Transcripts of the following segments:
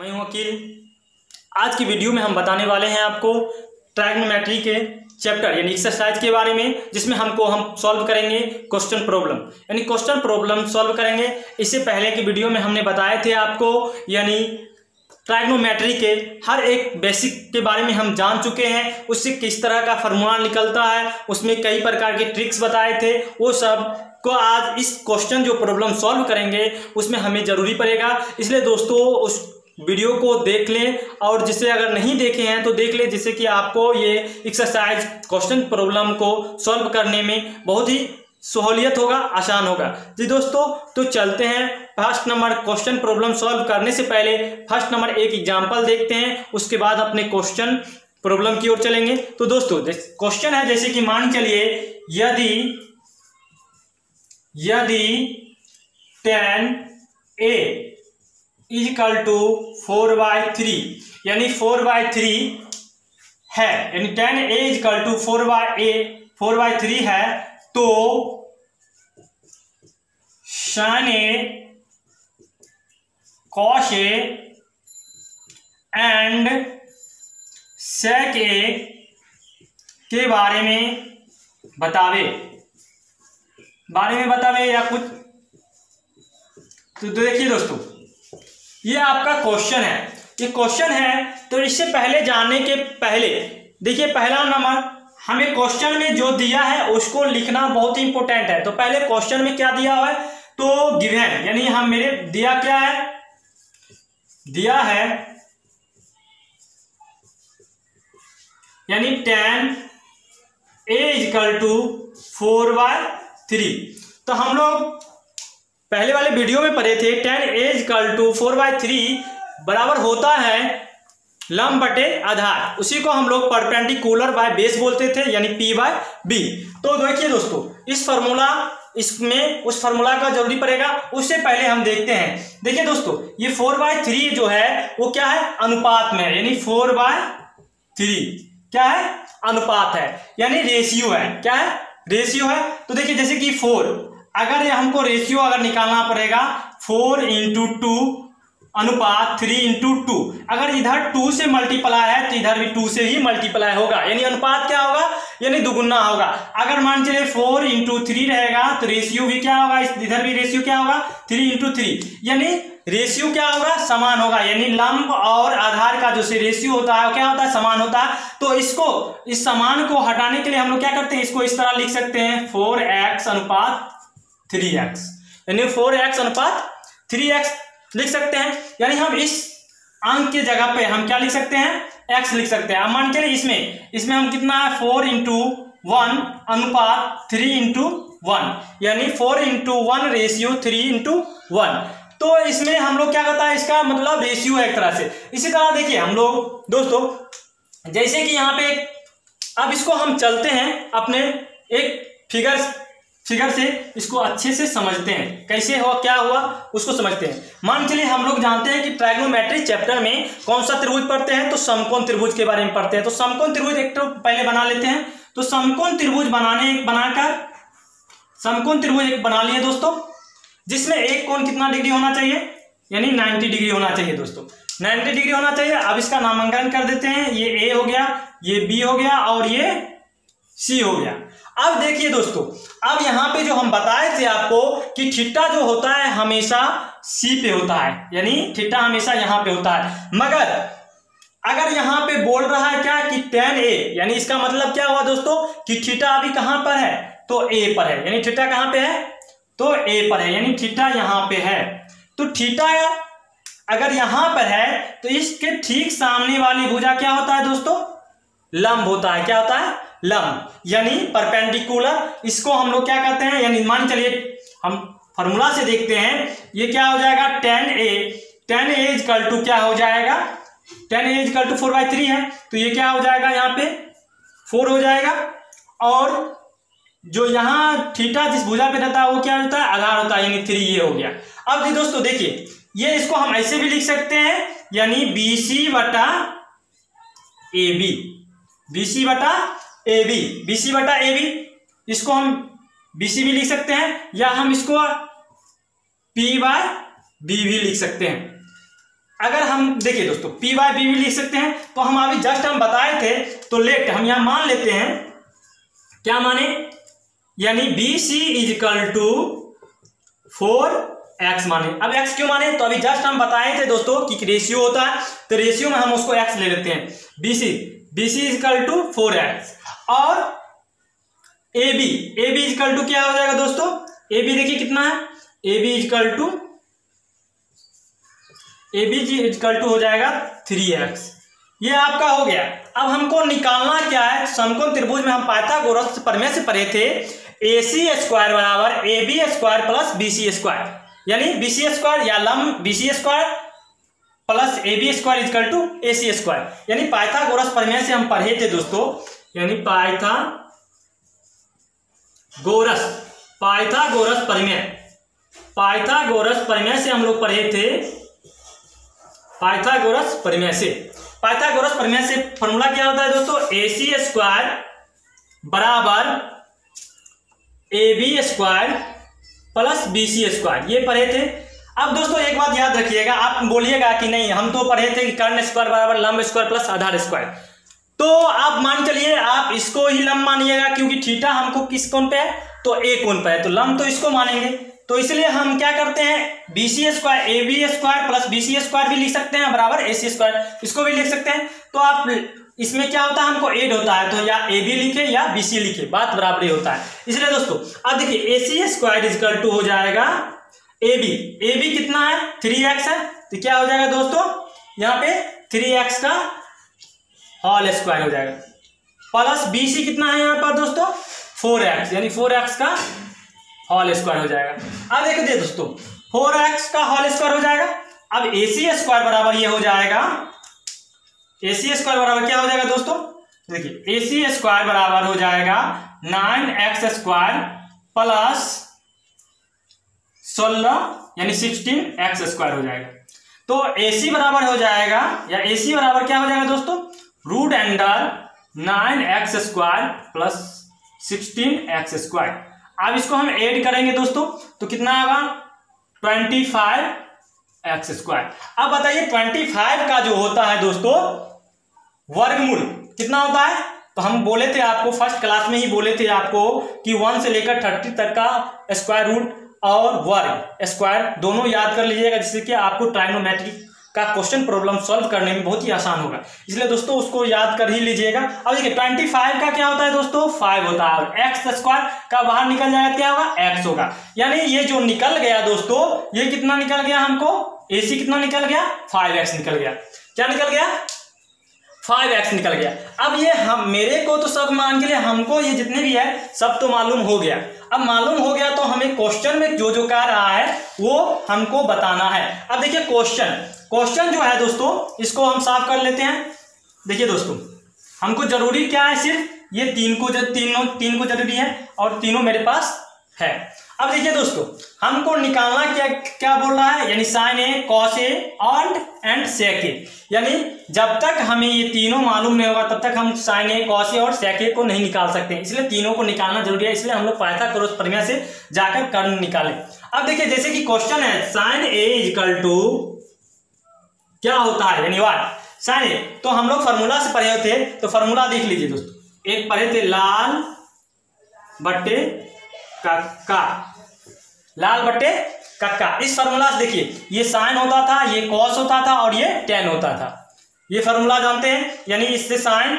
मैं हूं वकील। आज की वीडियो में हम बताने वाले हैं आपको ट्राइगोनोमेट्री के चैप्टर यानी एक्सरसाइज के बारे में, जिसमें हम सॉल्व करेंगे क्वेश्चन प्रॉब्लम यानी क्वेश्चन प्रॉब्लम सॉल्व करेंगे। इससे पहले की वीडियो में हमने बताए थे आपको यानी ट्राइगोनोमेट्री के हर एक बेसिक के बारे में हम जान चुके हैं, उससे किस तरह का फार्मूला निकलता है, उसमें कई प्रकार के ट्रिक्स बताए थे। वो सब को आज इस क्वेश्चन जो प्रॉब्लम सॉल्व करेंगे उसमें हमें ज़रूरी पड़ेगा। इसलिए दोस्तों उस वीडियो को देख लें, और जिसे अगर नहीं देखे हैं तो देख लें, जिससे कि आपको ये एक्सरसाइज क्वेश्चन प्रॉब्लम को सॉल्व करने में बहुत ही सहूलियत होगा, आसान होगा। जी दोस्तों, तो चलते हैं first number question problem solve करने से पहले फर्स्ट नंबर एक एग्जांपल देखते हैं, उसके बाद अपने क्वेश्चन प्रॉब्लम की ओर चलेंगे। तो दोस्तों क्वेश्चन है, जैसे कि मान चलिए यदि 10a इक्वल टू 4/3 यानी 4/3 है, यानी 10a इक्वल टू 4/3 है, तो sin a cos a and sec a के बारे में बतावे या कुछ। तो देखिए दोस्तों, ये आपका क्वेश्चन है, ये क्वेश्चन है। तो इससे पहले जानने के पहले देखिए, पहला नंबर हमें क्वेश्चन में जो दिया है उसको लिखना बहुत ही इंपॉर्टेंट है। तो पहले क्वेश्चन में क्या दिया हुआ है, तो गिवन यानी हम मेरे दिया क्या है, दिया है यानी 10a इक्वल टू 4/3। तो हम लोग पहले वाले वीडियो में पढ़े थे 10a इक्वल टू 4/3 बराबर होता है लंब बटे आधार। उसी को हम लोग परपेंडिकुलर बाय बेस बोलते थे, यानी P/B। तो देखिए दोस्तों, इसमें उस फार्मूला का जरूरी पड़ेगा। उससे पहले हम देखते हैं, देखिए दोस्तों, ये 4/3 जो है वो क्या है, अनुपात में है, यानी 4/3 क्या है, अनुपात है, यानी रेशियो है। क्या है, रेशियो है। तो देखिए जैसे कि 4, अगर हमको रेशियो अगर निकालना पड़ेगा 4/2 अनुपात 3/2। अगर इधर 2 से मल्टीप्लाई है तो इधर भी 2 से ही मल्टीप्लाई होगा, यानी अनुपात क्या होगा, यानी दुगुना होगा। अगर मान चलिए 4/3 रहेगा तो रेशियो भी क्या होगा, इधर भी रेशियो क्या होगा, 3/3, यानी रेशियो क्या होगा, समान होगा। यानी लंब और आधार का जो रेशियो होता है क्या होता है, समान होता है। तो इस समान को हटाने के लिए हम लोग क्या करते हैं, इसको इस तरह लिख सकते हैं 4x अनुपात 3x, यानी 4x अनुपात 3x लिख सकते हैं। यानी हम इस अंक के जगह पे हम क्या लिख सकते हैं, x लिख सकते हैं। अब मान के लिए इसमें हम कितना है, 4/1 अनुपात 3/1, यानी 4/1 रेशियो 3/1। तो इसमें हम लोग क्या करता है, इसका मतलब रेशियो है एक तरह से। इसी तरह देखिए हम लोग दोस्तों, जैसे कि यहाँ पे अब इसको हम चलते हैं अपने एक फिगर से इसको अच्छे से समझते हैं, कैसे हुआ क्या हुआ उसको समझते हैं। मान चलिए हम लोग जानते हैं कि ट्राइगोनोमेट्री चैप्टर में कौन सा त्रिभुज पढ़ते हैं, तो समकोण त्रिभुज के बारे में पढ़ते हैं। तो समकोण त्रिभुज एक तो पहले बना लेते हैं। तो समकोण त्रिभुज समकोण त्रिभुज एक बना लिए दोस्तों, जिसमें एक कोण कितना डिग्री होना चाहिए, यानी 90 डिग्री होना चाहिए दोस्तों, 90 डिग्री होना चाहिए। अब इसका नामांकन कर देते हैं, ये ए हो गया, ये बी हो गया और ये सी हो गया। अब देखिए दोस्तों, अब यहाँ पे जो हम बताए थे आपको कि थीटा जो होता है हमेशा सी पे होता है, यानी थीटा हमेशा यहाँ पे होता है। मगर अगर यहाँ पे बोल रहा है क्या कि 10a, यानी इसका मतलब क्या हुआ दोस्तों कि थीटा अभी कहाँ पर है, तो ए पर है, यानी थीटा कहाँ पे है, तो ए पर है, यानी थीटा यहाँ पे है। तो थीटा अगर यहाँ पर है तो इसके ठीक सामने वाली भुजा क्या होता है दोस्तों, लंब होता है। क्या होता है, लंब, यानी परपेंडिकुलर। इसको हम लोग क्या कहते हैं, यानी मान चलिए हम फार्मूला से देखते हैं, ये क्या हो जाएगा, 10a इक्वल टू क्या हो जाएगा, 10a इक्वल टू 4/3 है, तो ये क्या हो जाएगा, यहाँ पे 4 हो जाएगा। और जो यहाँ थीटा जिस भुजा पे रहता है वो क्या होता है, आधार होता है, यानी 3 ये हो गया। अब जी दोस्तों देखिए, ये इसको हम ऐसे भी लिख सकते हैं, यानी BC/AB, इसको हम BC भी लिख सकते हैं, या हम इसको P/B भी लिख सकते हैं। अगर हम देखिए दोस्तों पी बाय बी भी लिख सकते हैं, तो हम अभी जस्ट हम बताए थे, तो लेट हम यहां मान लेते हैं, क्या माने, यानी B C is equal to 4x माने। अब x क्यों माने, तो अभी जस्ट हम बताए थे दोस्तों कि रेशियो होता है, तो रेशियो में हम उसको x ले लेते हैं, BC is equal to 4x, और AB इज इक्वल टू क्या हो जाएगा दोस्तों, AB देखिए कितना है, AB इज इक्वल टू हो जाएगा 3x। ये आपका हो गया। अब हमको निकालना क्या है, समकोण त्रिभुज में हम पाइथागोरस प्रमेय से पढ़े थे, AC स्क्वायर बराबर AB square plus BC square, यानी BC स्क्वायर या लंब BC square plus AB square equal to AC square, यानी पाइथागोरस प्रमेय से हम पढ़े थे दोस्तों, यानी पाइथागोरस प्रमेय से हम लोग पढ़े थे, पाइथागोरस प्रमेय से फॉर्मूला क्या होता है दोस्तों, AC स्क्वायर बराबर AB square plus BC square, ये पढ़े थे। अब दोस्तों एक बात याद रखिएगा, आप बोलिएगा कि नहीं हम तो पढ़े थे कि कर्ण स्क्वायर बराबर लंब स्क्वायर प्लस आधार स्क्वायर, तो आप मान चलिए आप इसको ही लंब मानिएगा, क्योंकि थीटा हमको किस कोण पे है, तो A कोण पे है, तो लंब तो इसको मानेंगे। तो इसलिए हम क्या करते हैं, BC square AB square plus BC square भी लिख सकते हैं बराबर AC स्क्वायर, इसको भी लिख सकते हैं। तो आप इसमें क्या होता है, हमको ऐड होता है, तो या AB लिखे या BC लिखे, बात बराबर ही होता है। इसलिए दोस्तों अब देखिए AC square is equal to हो जाएगा AB कितना है, 3x है, तो क्या हो जाएगा दोस्तों, यहाँ पे 3x का होल स्क्वायर हो जाएगा, प्लस BC कितना है यहाँ पर दोस्तों 4x, यानी 4x का होल स्क्वायर हो जाएगा। अब देखिए दोस्तों 4x का होल स्क्वायर हो जाएगा। अब AC स्क्वायर बराबर ये हो जाएगा, AC स्क्वायर बराबर क्या हो जाएगा दोस्तों, देखिए AC स्क्वायर बराबर हो जाएगा 9x स्क्वायर प्लस 16 यानी 16x स्क्वायर हो जाएगा। तो AC बराबर हो जाएगा, या AC बराबर क्या हो जाएगा दोस्तों, root under 9x square plus 16x square. अब इसको हम ऐड करेंगे दोस्तों, तो कितना आएगा 25x स्क्वायर। अब बताइए 25 का जो होता है दोस्तों वर्गमूल कितना होता है, तो हम बोले थे आपको फर्स्ट क्लास में ही बोले थे आपको कि 1 से लेकर 30 तक का स्क्वायर रूट और वर्ग स्क्वायर दोनों याद कर लीजिएगा, जिससे कि आपको ट्राइगोनोमेट्रिक का क्वेश्चन प्रॉब्लम सॉल्व करने में बहुत ही आसान होगा, इसलिए दोस्तों उसको याद कर ही लीजिएगा। अब देखिए 25 का क्या होता है दोस्तों 5 होता है, और एक्स स्क्वायर का बाहर निकल जाएगा क्या होगा x होगा, यानी ये जो निकल गया दोस्तों, ये कितना निकल गया, हमको AC कितना निकल गया 5x निकल गया, क्या निकल गया 5x निकल गया। अब ये हम मेरे को तो सब मान के लिए हमको ये जितने भी है सब तो मालूम हो गया। अब मालूम हो गया तो हमें क्वेश्चन में जो जो कह रहा है वो हमको बताना है। अब देखिए क्वेश्चन जो है दोस्तों इसको हम साफ कर लेते हैं। देखिए दोस्तों हमको जरूरी क्या है, सिर्फ ये तीन को जरूरी है और तीनों मेरे पास है। अब देखिए दोस्तों हमको निकालना क्या बोल रहा है, यानी sine A, cos A and sec A, यानी जब तक हमें ये तीनों मालूम नहीं होगा तब तक हम साइन ए, कॉस ए और सेक ए को नहीं निकाल सकते, इसलिए तीनों को निकालना जरूरी है। इसलिए हम लोग पाइथागोरस प्रमेय से जाकर कर्ण निकालें। अब देखिए जैसे कि क्वेश्चन है साइन ए इक्वल टू क्या होता है, यानी वाट साइन ए, तो हम लोग फॉर्मूला से पढ़े थे, तो फॉर्मूला देख लीजिए दोस्तों। एक पढ़े थे लाल बट्टे कक्का। इस फॉर्मूला से देखिए ये साइन होता था, ये कॉस होता था और ये टेन होता था। ये फॉर्मूला जानते हैं, यानी इससे साइन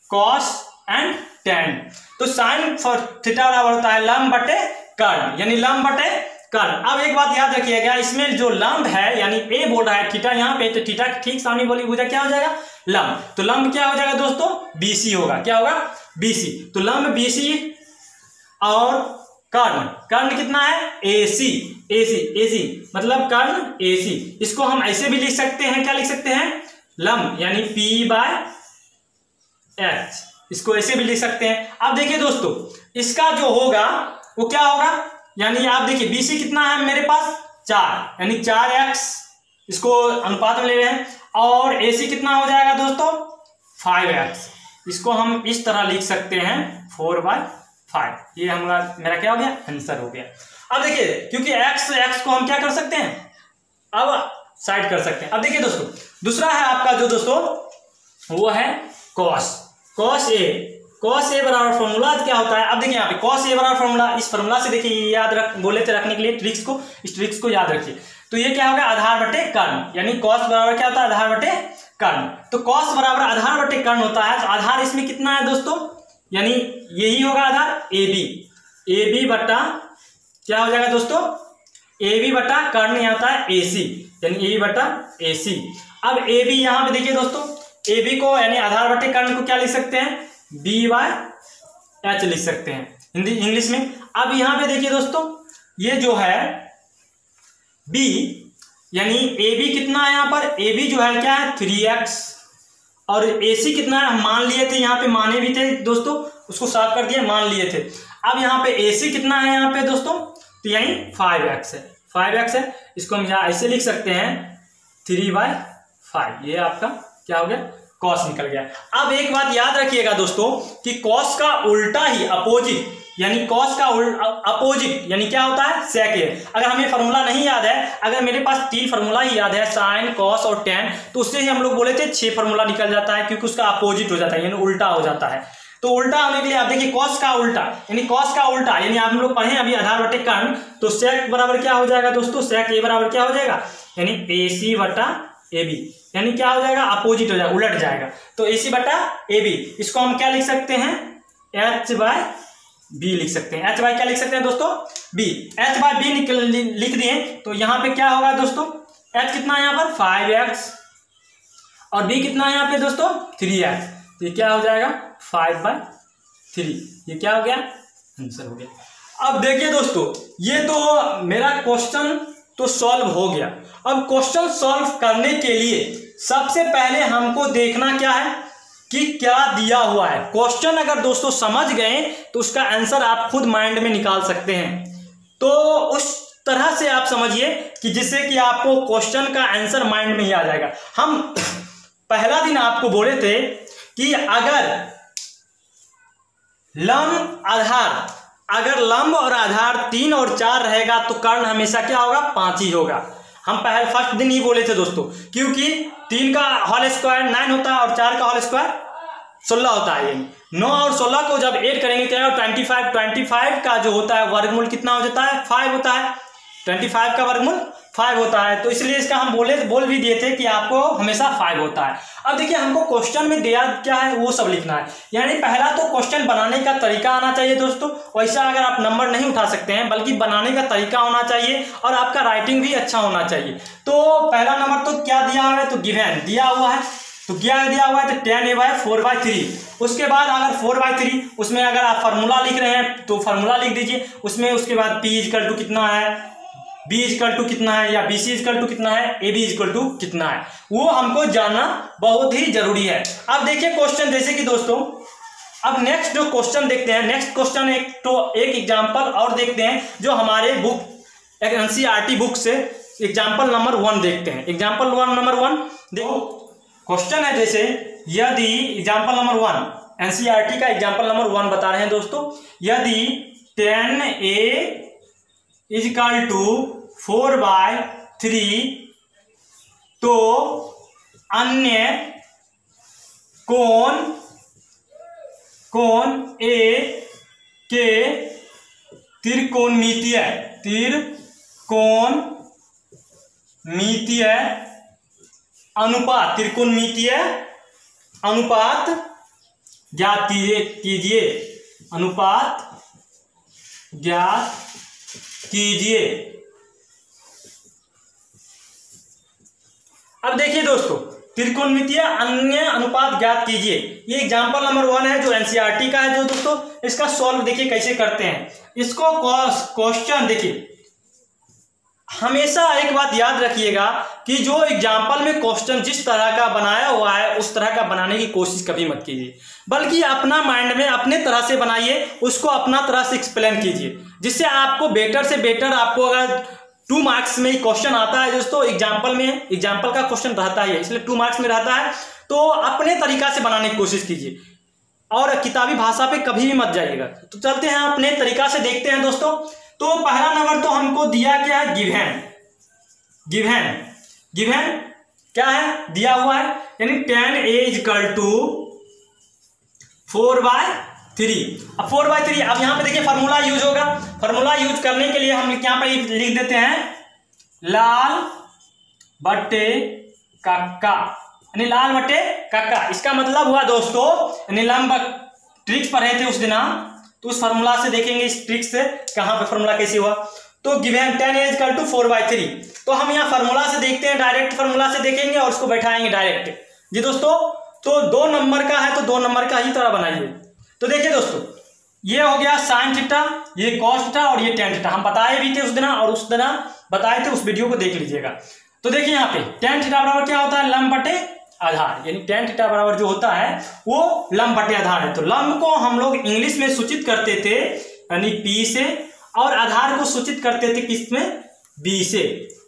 कॉस एंड टेन। तो साइन फॉर थीटा बराबर होता है लंब बटे कर्ण, यानी लंब बटे कर्ण। अब एक बात याद रखिएगा, इसमें जो लंब है यानी ए बोल रहा है थीटा यहाँ पे, तो थीटा ठीक सामने बोली भुजा क्या हो जाएगा लंब, तो लंब क्या हो जाएगा दोस्तों BC होगा, क्या होगा BC। तो लंब BC और कर्ण कितना है AC मतलब कर्ण AC। इसको हम ऐसे भी लिख सकते हैं, क्या लिख सकते हैं लंब यानी P/H, इसको ऐसे भी लिख सकते हैं। अब देखिए दोस्तों इसका जो होगा वो क्या होगा, यानी आप देखिए BC कितना है मेरे पास 4, यानी 4x, इसको अनुपात में ले रहे हैं, और AC कितना हो जाएगा दोस्तों 5x, इसको हम इस तरह लिख सकते हैं 4/5। ये मेरा क्या हो गया आंसर हो गया। अब देखिए क्योंकि x को हम क्या कर सकते हैं अब साइड कर सकते हैं। अब देखिए दोस्तों, दूसरा है आपका जो दोस्तों वो है कॉस ए बराबर फॉर्मूला क्या होता है। अब देखिए यहाँ पे कॉस ए बराबर फॉर्मूला, इस फॉर्मूला से देखिए याद बोले थे रखने के लिए ट्रिक्स को, इस ट्रिक्स को याद रखिए। तो ये क्या होगा, आधार बटे कर्ण, यानी कॉस बराबर क्या होता है, आधार बटे कर्ण। तो कॉस बराबर आधार बटे कर्ण होता है। तो आधार इसमें कितना है दोस्तों, यानी यही होगा आधार ए बी बटा क्या हो जाएगा दोस्तों, ए बी बटा कर्ण यहाँ होता है ए सी, यानी ए बी बटा ए सी। अब ए बी यहाँ पे देखिए दोस्तों, ए बी को यानी आधार बटे कर्ण को क्या लिख सकते हैं, बी बाय एच लिख सकते हैं हिंदी इंग्लिश में। अब यहाँ पे देखिए दोस्तों, ये जो है बी यानी ए बी कितना है, यहाँ पर ए बी जो है क्या है 3x, और ए सी कितना है हम मान लिए थे, यहाँ पे माने भी थे दोस्तों, उसको साफ कर दिया, मान लिए थे। अब यहाँ पे ए सी कितना है यहाँ पे दोस्तों, तो यही 5x है, 5x है। इसको हम यहाँ ऐसे लिख सकते हैं 3/5, ये आपका क्या हो गया, कॉस निकल गया। अब एक बात याद रखिएगा दोस्तों कि कॉस का उल्टा ही अपोजिट, यानी कॉस का अपोजिट यानी क्या होता है, सेक है। अगर हमें फॉर्मूला नहीं याद है, अगर मेरे पास 3 फॉर्मूला ही याद है, साइन कॉस और टेन, तो उससे ही हम लोग बोले थे 6 फॉर्मूला निकल जाता है, क्योंकि उसका अपोजिट हो जाता है, यानी उल्टा हो जाता है। तो उल्टा होने के लिए आप देखिए कॉस का उल्टा, यानी कॉस का उल्टा यानी आप लोग पढ़े अभी आधार बटे कर्ण, तो सेक बराबर क्या हो जाएगा दोस्तों, सेक ए बराबर क्या हो जाएगा, यानी ए सी बटा ए बी, यानी क्या हो जाएगा, अपोजिट हो जाएगा, उलट जाएगा। तो ए सी बटा ए बी, इसको हम क्या लिख सकते हैं, एच बाय बी लिख सकते हैं। एच बाय क्या लिख सकते हैं दोस्तों, बी। एच बाय बी लिख दिए, तो यहाँ पे क्या होगा दोस्तों, एच कितना है यहाँ पर 5x, और बी कितना है यहाँ पे दोस्तों 3x, तो ये क्या हो जाएगा 5/3, ये क्या हो गया, आंसर हो गया। अब देखिए दोस्तों, ये तो मेरा क्वेश्चन तो सॉल्व हो गया। अब क्वेश्चन सॉल्व करने के लिए सबसे पहले हमको देखना क्या है कि क्या दिया हुआ है। क्वेश्चन अगर दोस्तों समझ गए तो उसका आंसर आप खुद माइंड में निकाल सकते हैं। तो उस तरह से आप समझिए कि जिससे कि आपको क्वेश्चन का आंसर माइंड में ही आ जाएगा। हम पहला दिन आपको बोले थे कि अगर लंब और आधार 3 और 4 रहेगा तो कर्ण हमेशा क्या होगा, 5 ही होगा। हम पहले फर्स्ट दिन ही बोले थे दोस्तों, क्योंकि 3 का होल स्क्वायर 9 होता है और 4 का होल स्क्वायर 16 होता है। 9 और 16 को जब ऐड करेंगे क्या 25 का जो होता है वर्गमूल कितना हो जाता है, 5 होता है। 25 का वर्गमूल 5 होता है, तो इसलिए इसका हम बोल भी दिए थे कि आपको हमेशा 5 होता है। अब देखिए हमको क्वेश्चन में दिया क्या है वो सब लिखना है, यानी पहला तो क्वेश्चन बनाने का तरीका आना चाहिए दोस्तों। वैसा अगर आप नंबर नहीं उठा सकते हैं, बल्कि बनाने का तरीका होना चाहिए और आपका राइटिंग भी अच्छा होना चाहिए। तो पहला नंबर तो क्या दिया हुआ है, तो गिवन दिया हुआ है, तो क्या दिया हुआ है, तो 10a/4/3। उसके बाद अगर 4/3 उसमें अगर आप फार्मूला लिख रहे हैं तो फार्मूला लिख दीजिए उसमें। उसके बाद p इक्वल टू कितना है, b इक्वल टू कितना है, या bc इक्वल टू कितना है, ab इक्वल टू कितना है, वो हमको जानना बहुत ही जरूरी है। अब देखिए क्वेश्चन जैसे कि दोस्तों, अब नेक्स्ट जो क्वेश्चन देखते हैं, नेक्स्ट क्वेश्चन एक एग्जांपल और देखते हैं जो हमारे बुक एनसीईआरटी बुक से एग्जांपल नंबर 1 देखते हैं। एग्जांपल नंबर 1 देखो, क्वेश्चन है जैसे यदि एग्जांपल नंबर 1 एनसीईआरटी का एग्जांपल नंबर 1 बता रहे हैं दोस्तों, यदि 10a इक्वल टू 4/3 तो अन्य कोण ए के त्रिकोणमितीय अनुपात ज्ञात कीजिए, अब देखिए दोस्तों, त्रिकोणमितीय अन्य अनुपात ज्ञात कीजिए, ये एग्जांपल नंबर 1 है जो एनसीईआरटी का है जो दोस्तों। इसका सॉल्व देखिए कैसे करते हैं इसको। क्वेश्चन देखिए, हमेशा एक बात याद रखिएगा कि जो एग्जाम्पल में क्वेश्चन जिस तरह का बनाया हुआ है उस तरह का बनाने की कोशिश कभी मत कीजिए, बल्कि अपना माइंड में अपने तरह से बनाइए, उसको अपना तरह से एक्सप्लेन कीजिए, जिससे आपको बेटर से बेटर, आपको अगर 2 मार्क्स में क्वेश्चन आता है दोस्तों, एग्जाम्पल का क्वेश्चन रहता है इसलिए 2 मार्क्स में रहता है, तो अपने तरीका से बनाने की कोशिश कीजिए और किताबी भाषा पे कभी भी मत जाइएगा। तो चलते हैं अपने तरीका से देखते हैं दोस्तों। तो पहला नंबर तो हमको दिया क्या है, गिवन। गिवन क्या है, दिया हुआ है, यानी tan a इक्वल टू 4/3। अब 4/3, अब यहाँ पे देखिए फार्मूला यूज होगा। फार्मूला यूज करने के लिए हम यहाँ पे लिख देते हैं लाल बटे कक्का, यानी लाल बटे कक्का। इसका मतलब हुआ दोस्तों, यानी लंब ट्रिक्स पढ़े थे उस दिन, तो उस फार्मूला से देखेंगे इस ट्रिक्स से कहाँ पे फार्मूला कैसे हुआ। तो given tan a equal to 4/3, तो हम यहाँ फार्मूला से देखते हैं, डायरेक्ट फार्मूला से देखेंगे और उसको बैठाएंगे डायरेक्ट जी दोस्तों। तो 2 नंबर का है तो 2 नंबर का ही तरह बनाइए। तो देखिए दोस्तों, ये हो गया साइन थीटा, ये कॉस थीटा और ये टेन थीटा। हम बताए भी थे उस दिन, और उस दिन बताए थे, उस वीडियो को देख लीजिएगा। तो देखिए यहाँ पे टेन थीटा बराबर क्या होता है, लंब बटे आधार, यानी टेन थीटा बराबर जो होता है वो लंब बटे आधार है। तो लंब को हम लोग इंग्लिश में सूचित करते थे यानी P से, और आधार को सूचित करते थे किस में, B से,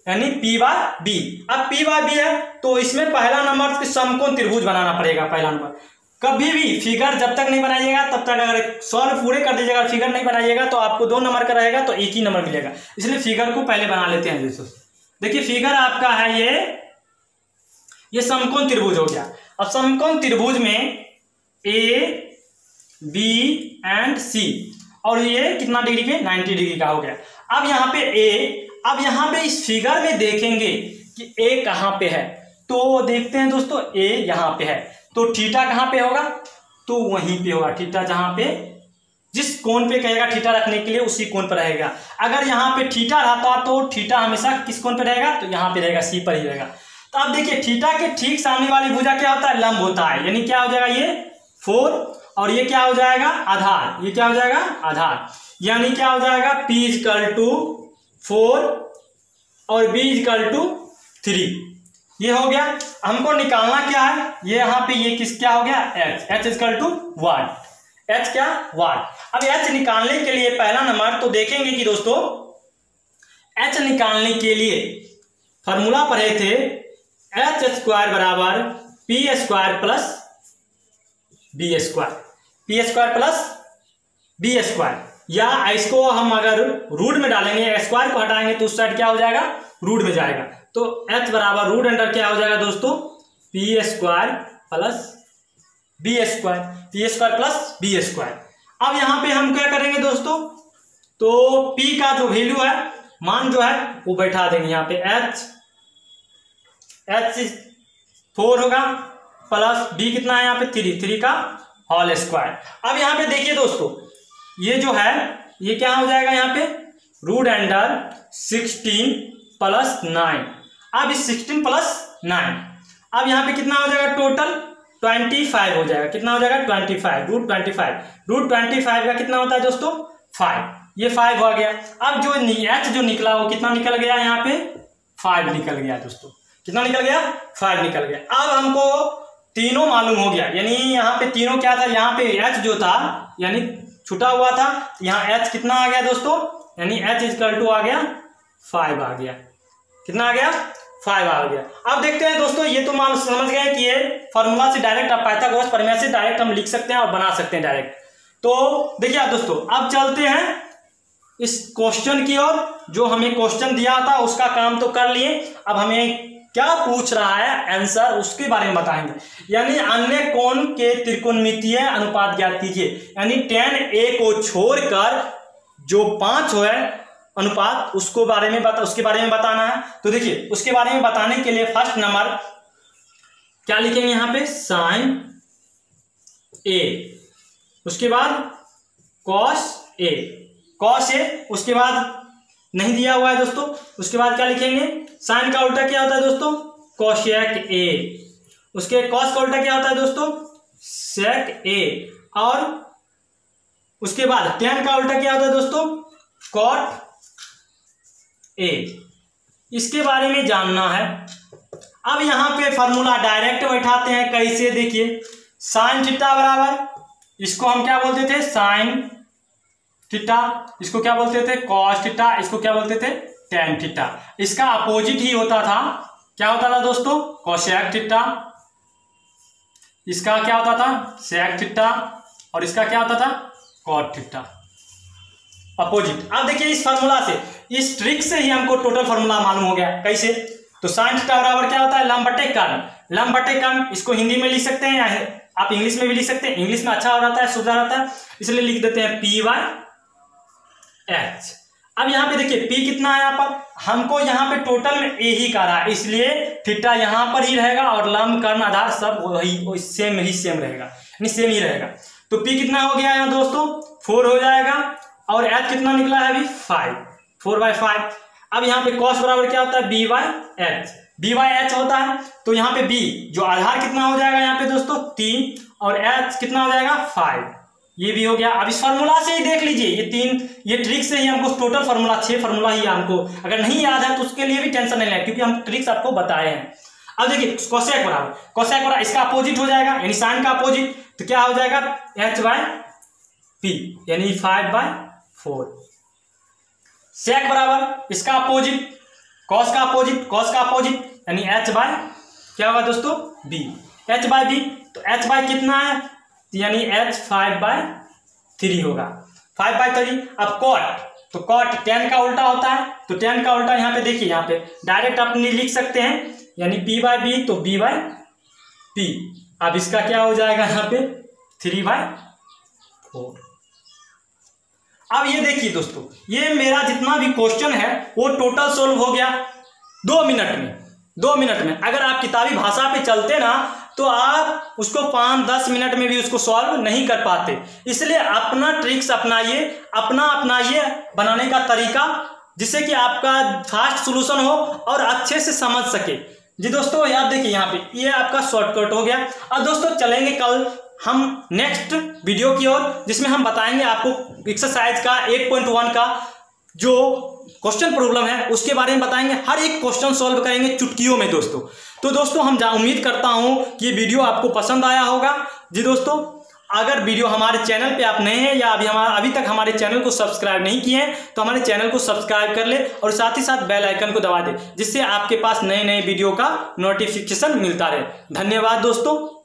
यानी P/B। अब P/B है तो इसमें पहला नंबर समकोण त्रिभुज बनाना पड़ेगा। पहला नंबर, कभी भी फिगर जब तक नहीं बनाइएगा तब तक, अगर सॉल्व पूरे कर दीजिएगा, फिगर नहीं बनाइएगा तो आपको 2 नंबर का रहेगा तो 1 ही नंबर मिलेगा। इसलिए फिगर को पहले बना लेते हैं दोस्तों। देखिए फिगर आपका है ये समकोण त्रिभुज हो गया। अब समकोण त्रिभुज में A, B एंड C, और ये कितना डिग्री के, 90 डिग्री का हो गया। अब यहाँ पे A, अब यहाँ पे इस फिगर में देखेंगे कि A कहाँ पे है, तो देखते हैं दोस्तों A यहाँ पे है, तो थीटा कहाँ पे होगा, तो वहीं पे होगा थीटा, जहाँ पे जिस कोण पे कहेगा थीटा रखने के लिए उसी कोण पर रहेगा। अगर यहाँ पे थीटा रहता तो थीटा हमेशा किस कोण पे रहेगा, तो यहाँ पे रहेगा, C पर ही रहेगा। तो अब देखिए थीटा के ठीक सामने वाली भुजा क्या होता है, लंब होता है, यानी क्या हो जाएगा ये 4, और ये क्या हो जाएगा आधार, ये क्या हो जाएगा आधार, यानी क्या हो जाएगा P इक्वल टू 4 और B इक्वल टू 3। ये हो गया। हमको निकालना क्या है, ये यहाँ पे ये किस क्या हो गया H equal to what, H क्या वाट। अब H निकालने के लिए पहला नंबर तो देखेंगे कि दोस्तों H निकालने के लिए फॉर्मूला पढ़े थे H² बराबर P² plus B², P² plus B², या इसको हम अगर रूट में डालेंगे, स्क्वायर को हटाएंगे तो उस साइड क्या हो जाएगा, रूट में जाएगा। तो H बराबर रूट अंडर क्या हो जाएगा दोस्तों, P² plus B², P² plus B²। अब यहाँ पे हम क्या करेंगे दोस्तों, तो P का जो वैल्यू है, मान जो है वो बैठा देंगे यहाँ पे, H 4 होगा प्लस B कितना है यहाँ पे 3 का होल स्क्वायर। अब यहाँ पे देखिए दोस्तों, ये जो है ये क्या हो जाएगा यहाँ पे, रूट अंडर 16 प्लस 9। अब इस 16 प्लस 9, अब यहाँ पे कितना हो जाएगा टोटल 25 हो जाएगा। कितना हो जाएगा 25, रूट 25 का कितना होता है दोस्तों 5, ये 5 हो गया। अब जो H जो निकला वो कितना निकल गया, यहाँ पे 5 निकल गया दोस्तों, कितना निकल गया 5 निकल गया। अब हमको तीनों मालूम हो गया, यानी यहाँ पे तीनों क्या था, यहाँ पे H जो था यानी छुटा हुआ था, यहाँ H कितना आ गया दोस्तों, यानी H इक्वल टू आ गया 5 आ गया, कितना आ गया 5 आ गया। अब देखते हैं दोस्तों, ये तो मान समझ गए कि ये फॉर्मूला से डायरेक्ट आप पाइथागोरस प्रमेय से डायरेक्ट हम लिख सकते हैं और बना सकते हैं डायरेक्ट। तो देखिए आप दोस्तों, अब चलते हैं इस क्वेश्चन की ओर। जो हमें क्वेश्चन दिया था उसका काम तो कर लिए, अब हमें क्या पूछ रहा है आंसर उसके बारे में बताएंगे। यानी अन्य कोण के त्रिकोणमितीय अनुपात ज्ञात कीजिए, यानी tan A को छोड़कर जो 5 है अनुपात उसके बारे में बताना है। तो देखिए उसके बारे में बताने के लिए फर्स्ट नंबर क्या लिखेंगे यहाँ पे, sin A, उसके बाद cos A, उसके बाद नहीं दिया हुआ है दोस्तों, उसके बाद क्या लिखेंगे, साइन का उल्टा क्या होता है दोस्तों कोशेक A, उसके कॉस का उल्टा क्या होता है दोस्तों सेक A, और उसके बाद tan का उल्टा क्या होता है दोस्तों कॉट A। इसके बारे में जानना है। अब यहाँ पे फॉर्मूला डायरेक्ट बैठाते हैं, कैसे देखिए, साइन थीटा बराबर, इसको हम क्या बोलते थे साइन थीटा, इसको क्या बोलते थे कॉस थीटा, इसको क्या बोलते थे टेन थीटा। इसका अपोजिट ही होता था, क्या होता था दोस्तों कोसेक थीटा, इसका क्या होता था सेक थीटा, और इसका क्या होता था कॉट थीटा, अपोजिट। अब देखिए इस फार्मूला से, इस ट्रिक से ही हमको टोटल फार्मूला मालूम हो गया। कैसे, तो साइन थीटा बराबर क्या होता है, लंब बटे कर्ण। लंब बटे कर्ण इसको हिंदी में लिख सकते हैं या आप इंग्लिश में भी लिख सकते हैं, इंग्लिश में अच्छा हो जाता है, सुधार आता है, इसलिए लिख देते हैं पी बाय एच। अब यहाँ पे देखिए पी कितना है, यहाँ पर हमको यहाँ पे टोटल में ए ही का रहा है, इसलिए थीटा यहाँ पर ही रहेगा और लंब कर्ण आधार सब वही सेम रहेगा, यानी सेम ही रहेगा। तो पी कितना हो गया यहाँ दोस्तों 4 हो जाएगा और एच कितना निकला है अभी 5, 4/5। अब यहाँ पे कॉस बराबर क्या होता है B by H, B by H होता है। तो यहाँ पे बी जो आधार कितना हो जाएगा यहाँ पे दोस्तों 3 और एच कितना हो जाएगा 5, ये भी हो गया। अब इस फार्मूला से ही देख लीजिए, ये 3 ये ट्रिक से ही हमको टोटल फार्मूला 6 फार्मूला ही हमको अगर नहीं याद है तो उसके लिए भी टेंशन नहीं लें, क्योंकि हम ट्रिक्स आपको बताए हैं। अब देखिए कोसेक बराबर इसका अपोजिट हो जाएगा, यानी साइन का अपोजिट, तो क्या हो जाएगा एच बाय पी यानी 5/4। सेक बराबर इसका अपोजिट कॉस का अपोजिट यानी एच बाय क्या होगा दोस्तों बी, एच बाय बी। तो एच बाय कितना है यानी एच 5/3 होगा, 5/3। अब कॉट, तो कॉट tan का उल्टा होता है, तो tan का उल्टा यहाँ पे देखिए, यहाँ पे डायरेक्ट अपनी लिख सकते हैं यानी p बाय बी, तो b बाय पी। अब इसका क्या हो जाएगा यहाँ पे 3/4। अब ये देखिए दोस्तों, ये मेरा जितना भी क्वेश्चन है वो टोटल सोल्व हो गया 2 मिनट में। 2 मिनट में अगर आप किताबी भाषा पे चलते ना तो आप उसको 5-10 मिनट में भी उसको सॉल्व नहीं कर पाते, इसलिए अपना ट्रिक्स अपनाइए, अपनाइए बनाने का तरीका, जिससे कि आपका फास्ट सॉल्यूशन हो और अच्छे से समझ सके। जी दोस्तों आप देखिए यहाँ पे ये आपका शॉर्टकट हो गया। अब दोस्तों चलेंगे कल हम नेक्स्ट वीडियो की ओर, जिसमें हम बताएंगे आपको एक्सरसाइज का 8.1 का जो क्वेश्चन प्रॉब्लम है उसके बारे में बताएंगे, हर एक क्वेश्चन सॉल्व करेंगे चुटकियों में दोस्तों। तो दोस्तों हम उम्मीद करता हूं कि ये वीडियो आपको पसंद आया होगा। जी दोस्तों अगर वीडियो हमारे चैनल पे आप नए हैं या अभी तक हमारे चैनल को सब्सक्राइब नहीं किए हैं तो हमारे चैनल को सब्सक्राइब कर ले और साथ ही साथ बेल आइकन को दबा दे, जिससे आपके पास नए वीडियो का नोटिफिकेशन मिलता रहे। धन्यवाद दोस्तों।